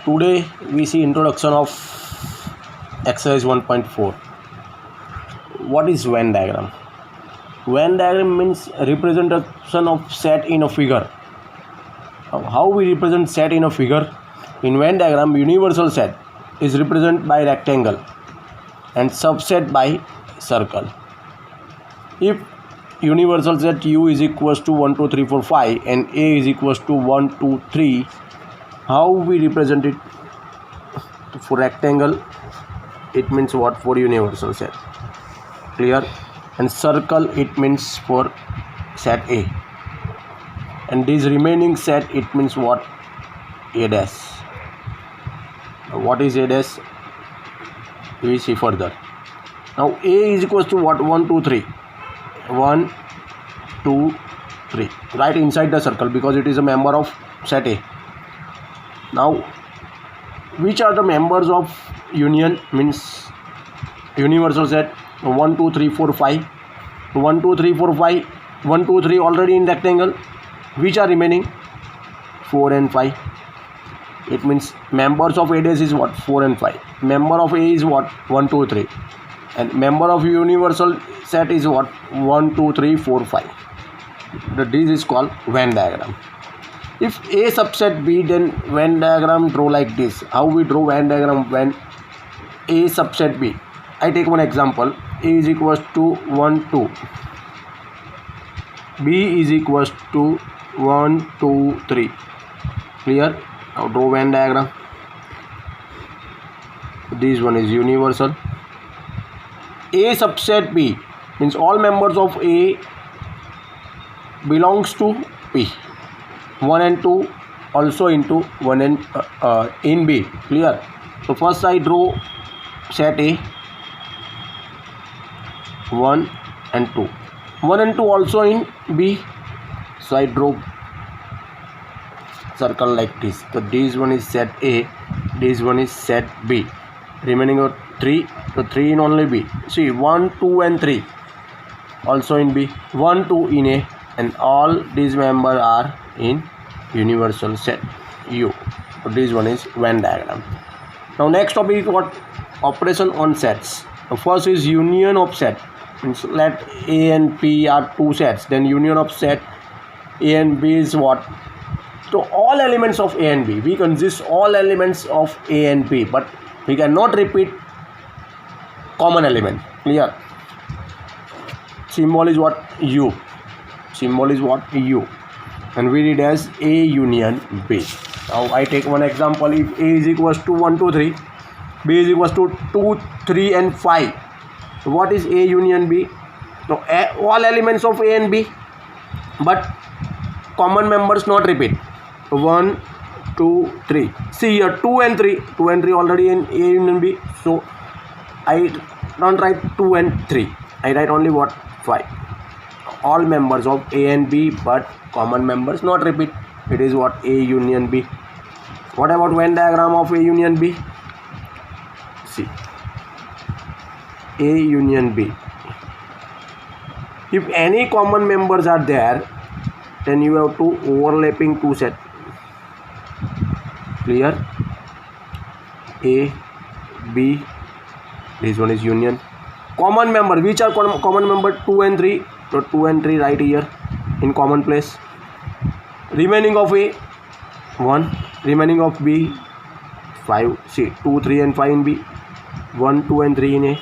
Today we see introduction of exercise 1.4. What is Venn diagram? Venn diagram means representation of set in a figure. How we represent set in a figure? In Venn diagram, universal set is represented by rectangle and subset by circle. If universal set U is equals to 1, 2, 3, 4, 5 and A is equals to 1, 2, 3, how we represent it? For rectangle, it means what? For universal set. Clear? And circle, it means for set A. And this remaining set, it means what? A dash. What is A dash? We see further. Now A is equals to what? 1, 2, 3. 1, 2, 3. Right inside the circle because it is a member of set A. Now, which are the members of union? Means universal set 1, 2, 3, 4, 5. 1, 2, 3, 4, 5. 1, 2, 3 already in rectangle. Which are remaining? 4 and 5. It means members of A dash is what? 4 and 5. Member of A is what? 1, 2, 3. And member of universal set is what? 1, 2, 3, 4, 5. This is called Venn diagram. If A subset B, then Venn diagram draw like this. How we draw Venn diagram when A subset B? I take one example. A is equals to 1, 2. B is equals to 1, 2, 3. Clear? Now draw Venn diagram. This one is universal. A subset B means all members of A belongs to B. 1 and 2 also into 1 and in B. Clear? So first I draw set A 1 and 2. 1 and 2 also in B. So I draw circle like this. So this one is set A, this one is set B. Remaining of 3, so 3 in only B. See 1, 2 and 3 also in B. 1, 2 in A, and all these members are in universal set U. So this one is Venn diagram. Now next topic is what? Operation on sets. The first is union of set. Means let A and P are two sets. Then union of set A and B is what? So all elements of A and B. We consist all elements of A and B, but we cannot repeat common element. Clear? Symbol is what? U. Symbol is what? U. And we read as A union B. Now I take one example. If A is equals to 1, 2, 3, B is equals to 2, 3 and 5. So what is A union B? So all elements of A and B, but common members not repeat. 1, 2, 3. See here 2 and 3. 2 and 3 already in A union B. So I don't write 2 and 3. I write only what? 5. All members of A and B, but common members not repeat. It is what? A union B. What about Venn diagram of A union B? See, A union B. If any common members are there, then you have to overlapping two set. Clear? A, B. This one is union. Common member. Which are common member? 2 and 3. So 2 and 3 right here in common place. Remaining of A 1. Remaining of B 5. See 2, 3 and 5 in B. 1, 2 and 3 in A.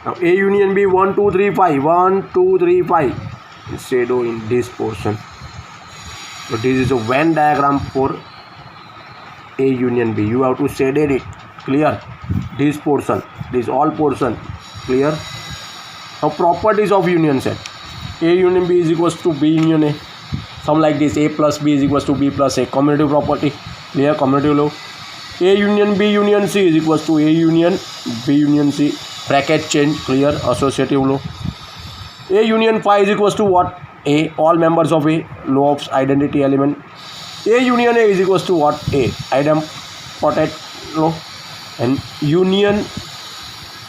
Now A union B 1, 2, 3, 5. 1, 2, 3, 5. Shadow in this portion. So this is a Venn diagram for A union B. You have to shade it. Clear? This portion. This all portion. Clear? Now properties of union set. A union B is equals to B union A. Some like this. A plus B is equals to B plus A. Commutative property. Clear? Commutative law. A union B union C is equals to A union B union C. Bracket change. Clear? Associative law. A union phi is equals to what? A. All members of A. Law of identity element. A union A is equals to what? A. Idempotent law. And union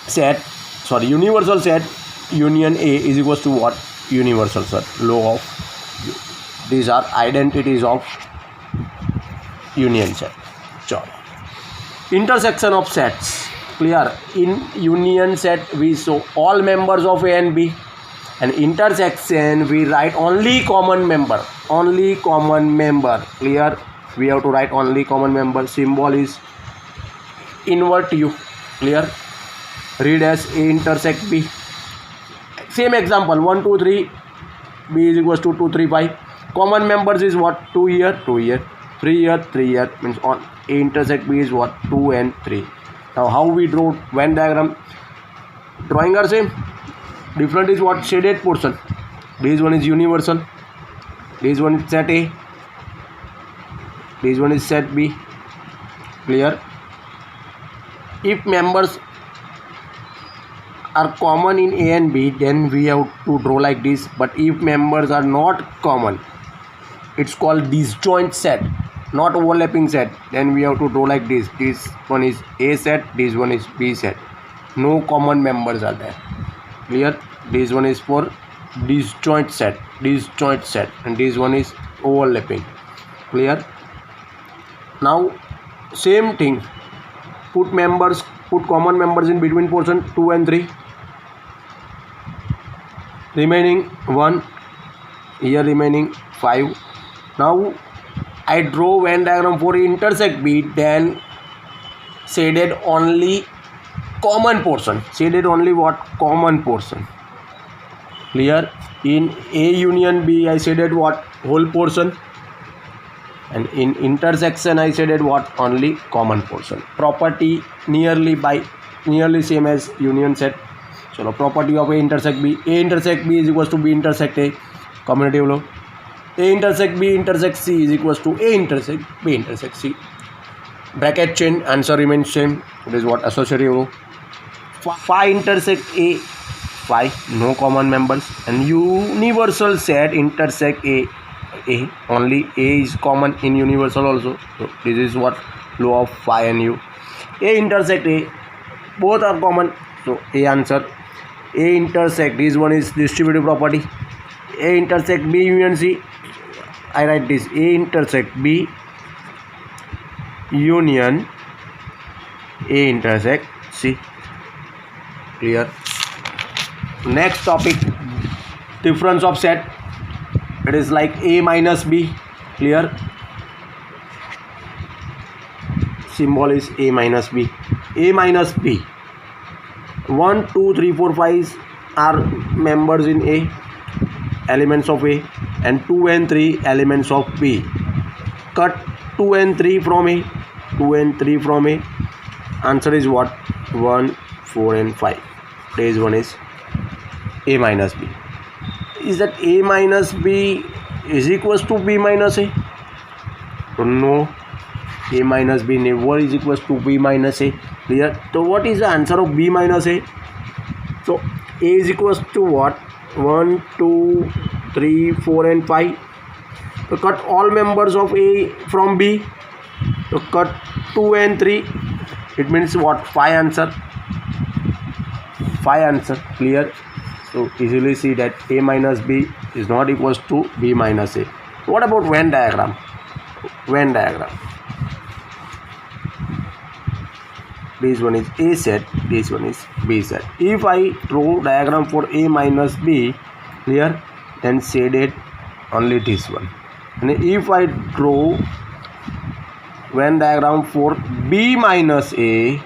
set. Sorry. Universal set. Union A is equals to what? Universal set. Law of. These are identities of union set. Chalo. intersection of sets. Clear? In union set we show all members of A and B, and intersection we write only common member. Only common member. Clear? We have to write only common member. Symbol is invert U. Clear? Read as A intersect B. Same example, 1 2 3, B is equals to 2 3 5. Common members is what? 2 here, 2 here, 3 here, 3 here, means on A intersect B is what? 2 and 3. Now how we draw Venn diagram? Drawing are same. Different is what? Shaded portion. This one is universal. This one is set A. This one is set B. Clear? If members are common in A and B, then we have to draw like this. But if members are not common, it's called disjoint set, not overlapping set. Then we have to draw like this. This one is A set, this one is B set. No common members are there. Clear? This one is for disjoint set, and this one is overlapping. Clear? Now same thing. Put common members in between portion 2 and 3. Remaining 1. Here remaining 5. Now I draw Venn diagram for intersect B, then shaded only common portion. Shaded only what? Common portion. Clear? In A union B I shaded what? Whole portion. And in intersection I shaded what? Only common portion. Property nearly same as union set. So property of A intersect B. A intersect B is equals to B intersect A. Commutative law. A intersect B intersect C is equals to A intersect B intersect C. Bracket chain, answer remains same. It is what? Associative law. Phi intersect A. Phi, no common members. And universal set intersect A. Only A is common in universal also. So this is what? Law of phi and U. A intersect A, both are common. So A answer. A intersect, this one is distributive property. A intersect B union C. I write this. A intersect B union A intersect C. Clear? Next topic, difference of set. It is like A minus B. Clear? Symbol is A minus B. A minus B. 1 2 3 4 5 are members in A, elements of A, and 2 and 3 elements of B. Cut 2 and 3 from A. 2 and 3 from A. Answer is what? 1 4 and 5. This one is A minus B. Is that A minus B is equals to B minus A? No. A minus B never is equals to B minus A. Clear? So what is the answer of B minus A? So A is equals to what? 1 2 3 4 and 5. So cut all members of A from B. So cut 2 and 3. It means what? 5 answer. 5 answer. Clear? So easily see that A minus B is not equals to B minus A. What about Venn diagram? Venn diagram. This one is A set, this one is B set. If I draw diagram for A minus B, clear, then shaded only this one. And if I draw Venn diagram for B minus A,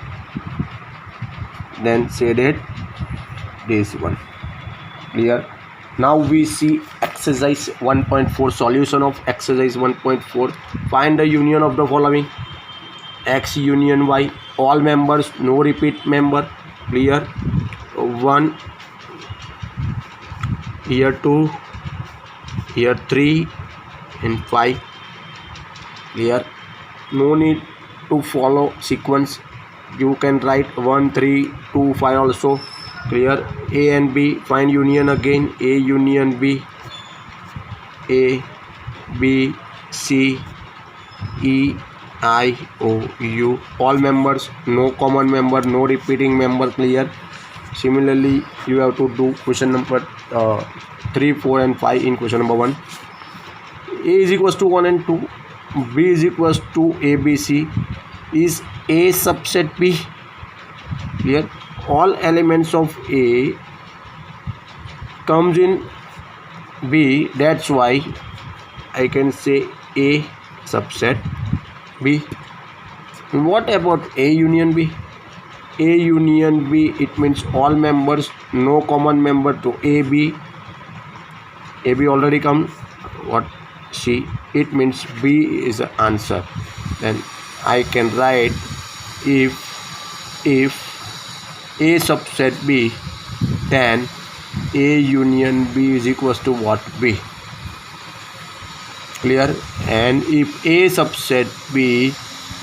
then shaded this one. Clear? Now we see exercise 1.4, solution of exercise 1.4. Find the union of the following: X union Y, all members, no repeat member. Clear? 1, here 2, here 3 and 5. Clear? No need to follow sequence. You can write 1 3 2 5 also. Clear? A and B, find union again. A union B, A B C E I O U, all members, no common member, no repeating member. Clear? Similarly you have to do question number 3 4 and 5 in question number 1. A is equals to 1 and 2, B is equals to A B C. Is A subset B. Clear? All elements of A comes in B. That's why I can say A subset B. What about A union B? A union B, it means all members, no common member to AB. AB already come. What C? It means B is the answer. Then I can write if A subset B, then A union B is equals to what? B. Clear? And if A subset B,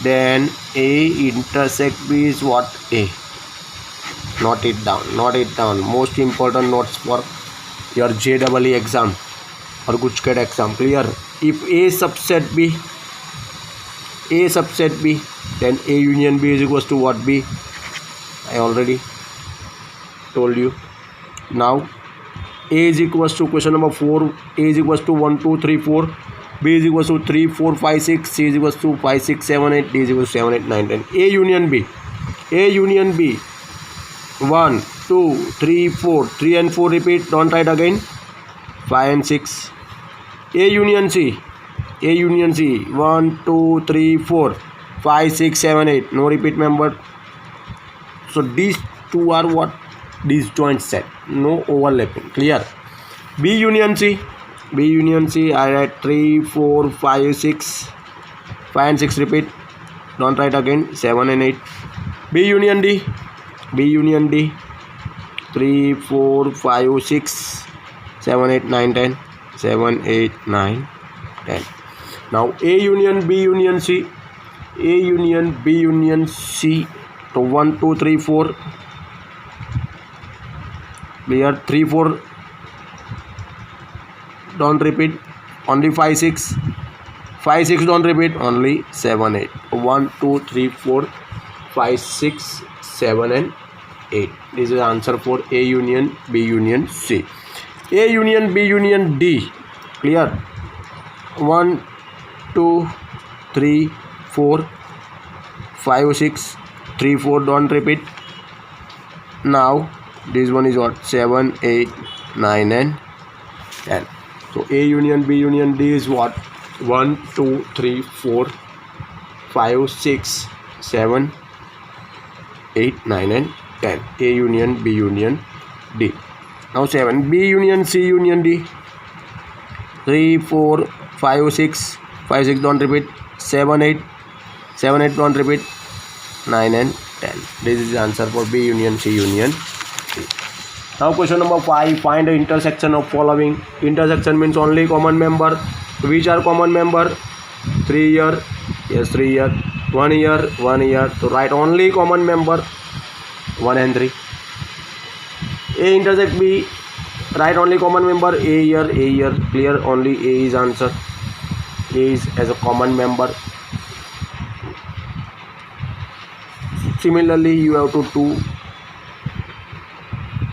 then A intersect B is what? A. Note it down. Most important notes for your JEE exam or Gujarat exam. Clear? If A subset B, then A union B is equals to what? B. I already told you. Now A is equals to, question number 4, A is equals to 1 2 3 4, B is equals to 3 4 5 6, C is equals to 5 6 7 8, D is equals to 7 8 9 10. A union B, 1 2 3 4, 3 and 4 repeat, don't write again, 5 and 6. A union C, 1 2 3 4 5 6 7 8, no repeat member. So these two are what? Disjoint set, no overlapping. Clear? B union C, I write 3 4 5 6, 5 and 6 repeat, don't write again, 7 and 8. B union D, 3 4 5 6 7 8 9 10, 7 8 9 10. Now A union B union C, so 1 2 3 4, clear? 3 4 don't repeat, only 5 6, 5 6 don't repeat, only 7 8. 1 2 3 4 5 6 7 and 8. This is the answer for A union B union C. A union B union D, clear? 1 2 3 4 5 6 3 4 don't repeat. Now this one is what? 7 8 9 and 10. So A union B union D is what? 1 2 3 4 5 6 7 8 9 and 10. A union B union D. Now 7. B union C union D, 3 4 5 6, 5 6 don't repeat, 7 8 don't repeat, 9 and 10. This is the answer for B union C union D. Now question number 5, find the intersection of following. Intersection means only common member. Which are common member? 3 year, yes 3 year, 1 year, 1 year. So write only common member 1 and 3. A intersect B, write only common member A year, clear? Only A is answer. A is as a common member. Similarly you have to do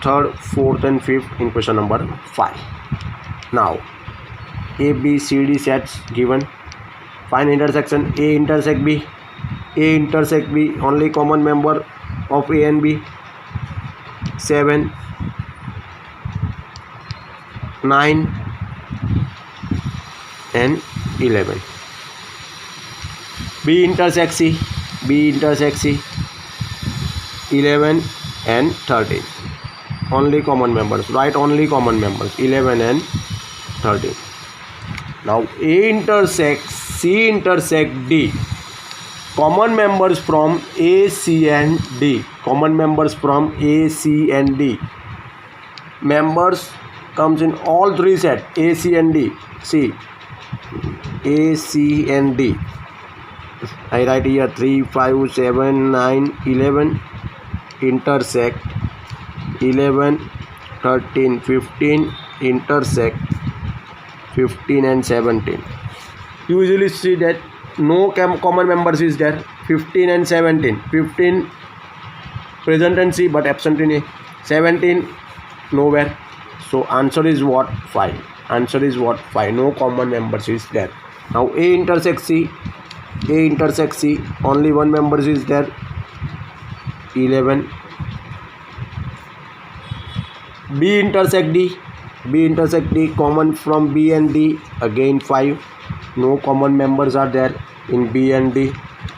3rd, 4th and 5th in question number 5. Now A B C D sets given, find intersection. A intersect B, only common member of A and B, 7 9 and 11. B intersect C, 11 and 13. Only common members, write only common members 11 and 13. Now A intersect C intersect D, common members from A, C and D, members comes in all three set, A, C and D. See, A, C and D. I write here 3 5 7 9 11, intersect 11 13 15, intersect 15 and 17. Usually see that no common members is there. 15 and 17, 15 present in C but absent in A, 17 nowhere. So answer is what? 5. No common members is there. Now A intersect C, A intersect C, only one member is there, 11. B intersect D, common from B and D, again 5. No common members are there in B and D.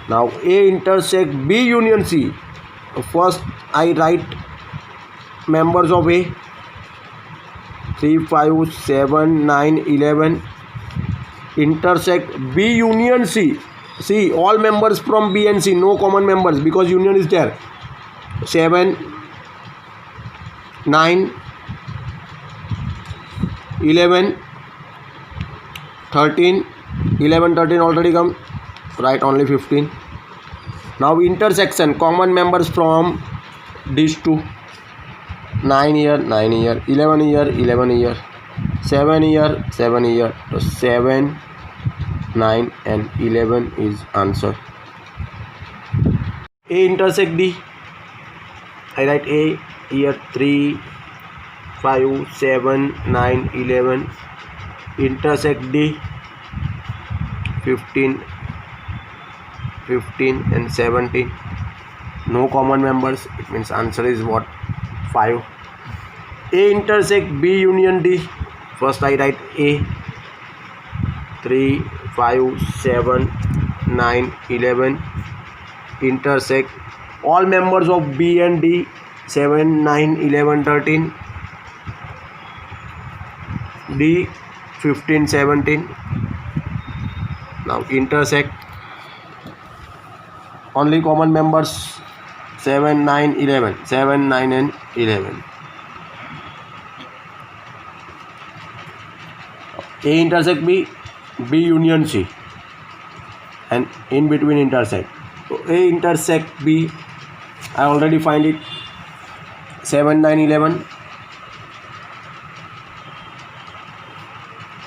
Now A intersect B union C. First I write members of A, 3, 5, 7, 9, 11. Intersect B union C. See, all members from B and C, no common members because union is there. 7, 9, 11, 13. 11, 13 already come, write only 15. Now intersection, common members from these two, 9 here, 9 here, 11 here, 11 here, 7 here, 7 here. So 7, 9 and 11 is answer. A intersect D, I write A here, 3, 5, 7, 9, 11. Intersect D, 15 and 17. No common members, it means answer is what? 5. A intersect B union D. First I write A, 3, 5, 7, 9, 11. Intersect all members of B and D, 7, 9, 11, 13. D, 15, 17. Now intersect only common members, 7, 9, 11. 7, 9 and 11. A intersect B, B union C, and in between intersect. So A intersect B, I already find it, 7, 9, 11.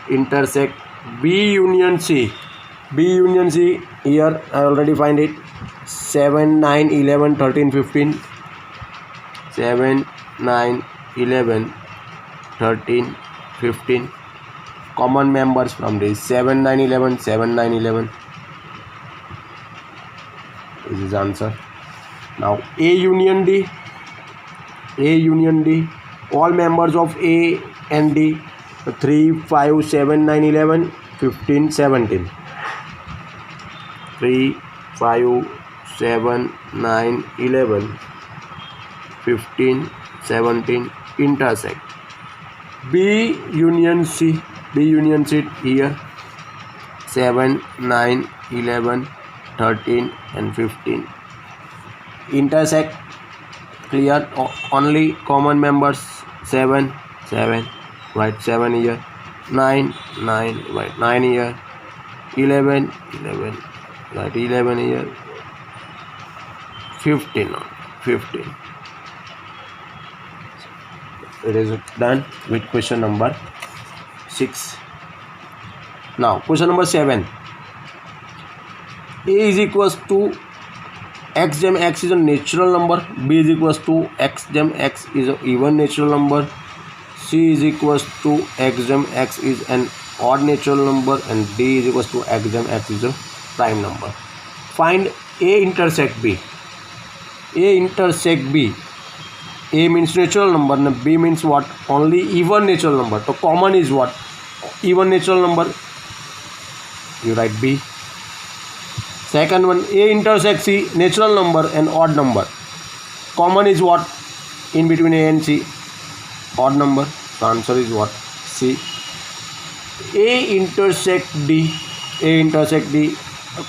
Intersect B union C. B union C, here I already find it, 7, 9, 11, 13, 15. 7, 9, 11, 13, 15. Common members from this, 7, 9, 11, 7, 9, 11. This is answer. Now A union D, all members of A and D, 3, 5, 7, 9, 11, 15, 17. 3, 5, 7, 9, 11, 15, 17. Intersect B union C, here, 7, 9, 11, 13 and 15. Intersect, clear, only common members, 7, 7, write 7 here, 9, 9, write 9 here, 11, 11, write 11 here, 15, 15. It is done with question number 6. Now question number 7. A is equals to x gem x is a natural number, B is equals to x gem x is an even natural number, C is equals to x gem x is an odd natural number, and D is equals to x gem x is a prime number. Find A intersect B. A intersect B. A means natural number and B means what? Only even natural number. So common is what? Even natural number. You write B. Second one, A intersect C, natural number and odd number. Common is what? In between A and C, odd number. The answer is what? C. A intersect D,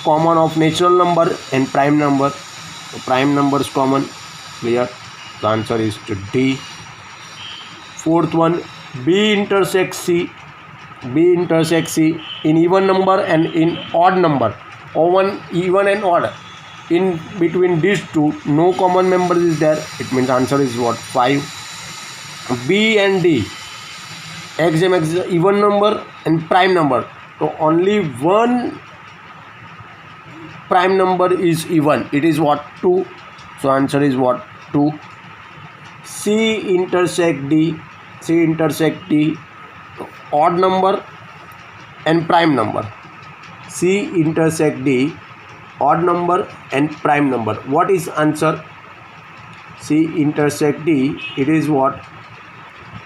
common of natural number and prime number. So prime number is common. Clear? The answer is to D. Fourth one, B intersect C, in even number and in odd number. Even and odd. In between these two, no common member is there. It means answer is what? 5. B and D, x gem x is even number and prime number. So only one prime number is even. It is what? 2. So answer is what? 2. C intersect D, odd number and prime number. C intersect D, odd number and prime number. What is answer? C intersect D. It is what?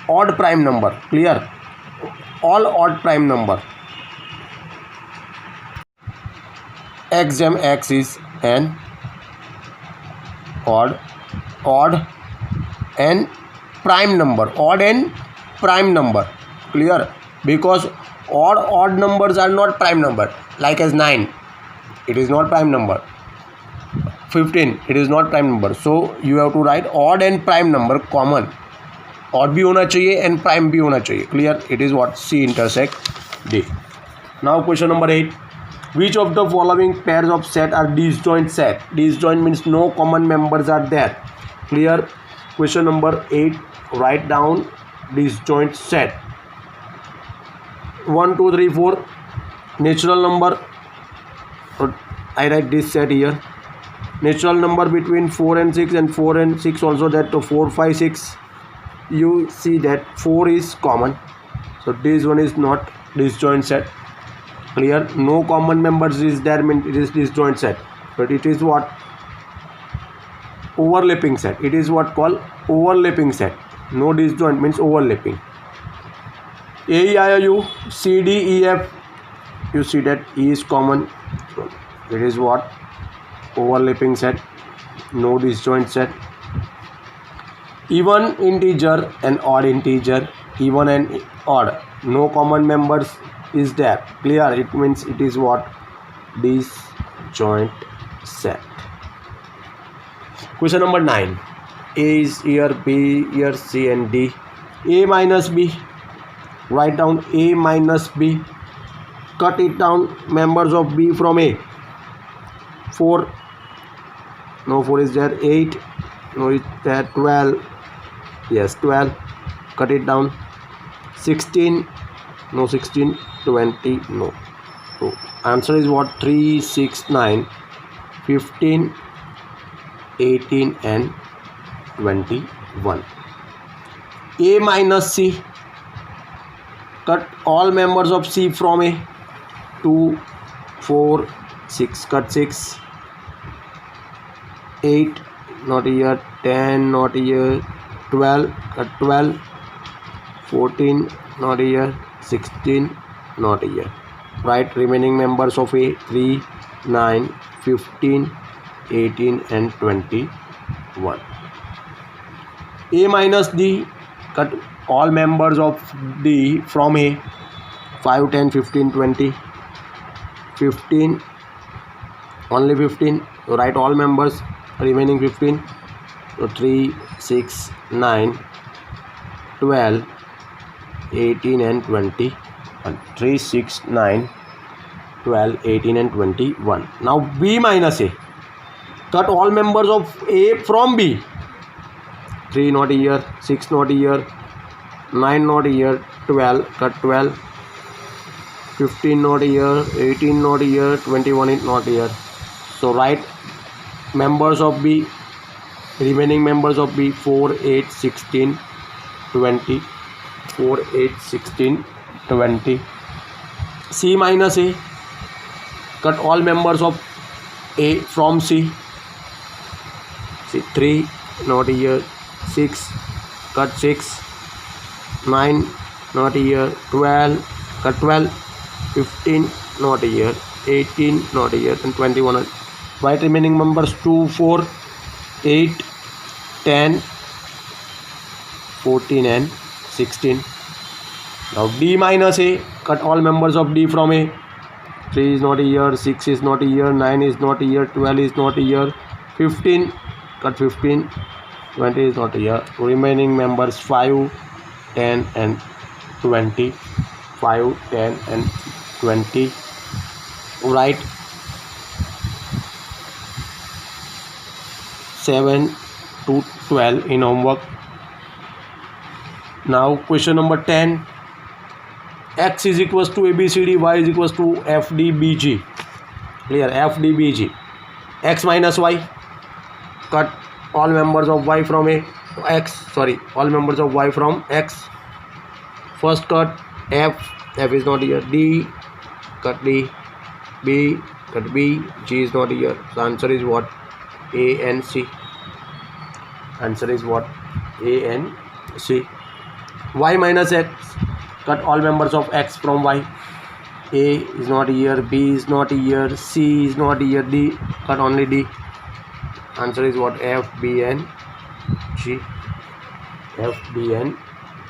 Odd prime number. Clear? All odd prime number. Exam X is an odd and prime number. Odd and prime number. Clear? Because odd numbers are not prime number. Like as 9, it is not prime number. 15, it is not prime number. So you have to write odd and prime number common. Odd भी होना चाहिए and prime भी होना चाहिए. Clear? It is what? C intersect D. Now question number 8. Which of the following pairs of set are disjoint set? Disjoint means no common members are there. Clear? Question number 8. Write down disjoint set. 1, 2, 3, 4. Natural number. I write this set here. Natural number between 4 and 6 and 4 and 6 also, that 4, 5, 6. You see that 4 is common. So this one is not disjoint set. Clear? No common members is there, means it is disjoint set. But it is what? Overlapping set. It is what called overlapping set. No disjoint means overlapping. A, E, I, O, U, C, D, E, F. You see that E is common. So it is what? Overlapping set. No disjoint set. Even integer and odd integer. Even and odd. No common members is there. Clear? It means it is what? Disjoint set. Question number 9. A is here, B here, C and D. A minus B. Write down A minus B. Cut it down. Members of B from A. 4. No 4 is there. 8. No is there. 12. Yes, 12. Cut it down. 16. No 16. 20. No. So answer is what? 3, 6, 9, 15, 18 and 21. A minus C. Cut all members of C from A. 2, 4, 6. Cut 6. 8. Not here. 10. Not here. 12. Cut 12. 14. Not here. 16. Not here. Write remaining members of A. 3, 9, 15, 18 and 21. A minus D. Cut all members of D from A. 5, 10, 15, 20, 15. Only 15. Write all members. Remaining 15. So 3, 6, 9, 12, 18 and 21. 3, 6, 9, 12, 18 and 21. Now B minus A. Cut all members of A from B. 3 not here, 6 not here, 9 not here, 12. Cut 12. 15 not here, 18 not here, 21 is not here. So write members of B. Remaining members of B. 4, 8, 16, 20. 4, 8, 16, 20. C minus A. Cut all members of A from C. See 3 not here, 6. Cut 6. 9 not here, 12. Cut 12. 15 not here, 18 not here and 21. Write remaining members 2, 4, 8, 10, 14 and 16. Now D minus A. Cut all members of D from A. 3 is not here, 6 is not here, 9 is not here, 12 is not here, 15. Cut 15. 20 is not here. Remaining members 5, 10 and 20. 5, 10 and 20. Write 7 to 12 in homework. Now question number 10. X is equals to ABCD, Y is equals to FDBG. Clear? FDBG. X minus Y. Cut all members of Y from A. All members of Y from X. First cut F. F is not here. D. Cut D. B. cut B, G is not here, so answer is what? A and C. Answer is what? A and C. Y minus X, cut all members of X from Y. A is not here, B is not here, C is not here, D, cut only D. Answer is what? F, B and G. F, B and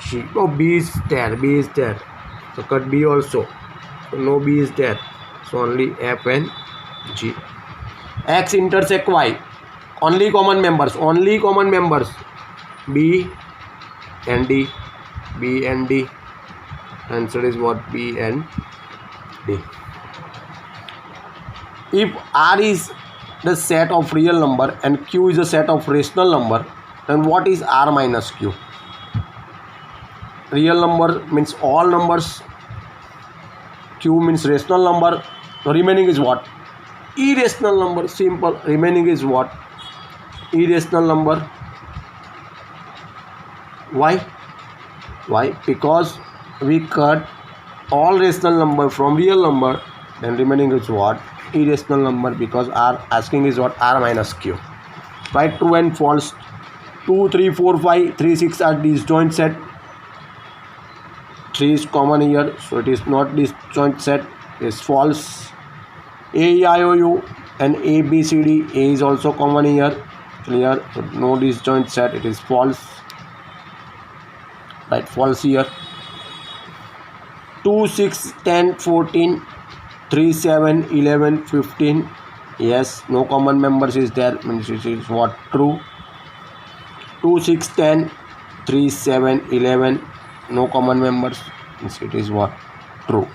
G. Oh, B is there, B is there, so cut B also, so no B is there, so only F and G. X intersect Y, only common members, B and D, B and D. Answer is what? B and D. If R is the set of real number and Q is a set of rational number, then what is R minus Q? Real number means all numbers, Q means rational number, the remaining is what? Irrational number. Simple. Remaining is what? Irrational number. Why? Because we cut all rational number from real number, then remaining is what? Irrational number, because R asking is what? R minus Q. Write true and false. 2, 3, 4, 5, 3, 6 are disjoint set. 3 is common here, so it is not disjoint set, is false. A, E, I, O, U and A, B, C, D. A is also common here, clear, so no disjoint set, it is false. Right, false here. 2, 6, 10, 14, 3, 7, 11, 15. Yes, no common members is there, means it is what? True. 2, 6, 10, 3, 7, 11, no common members, means it is what? True.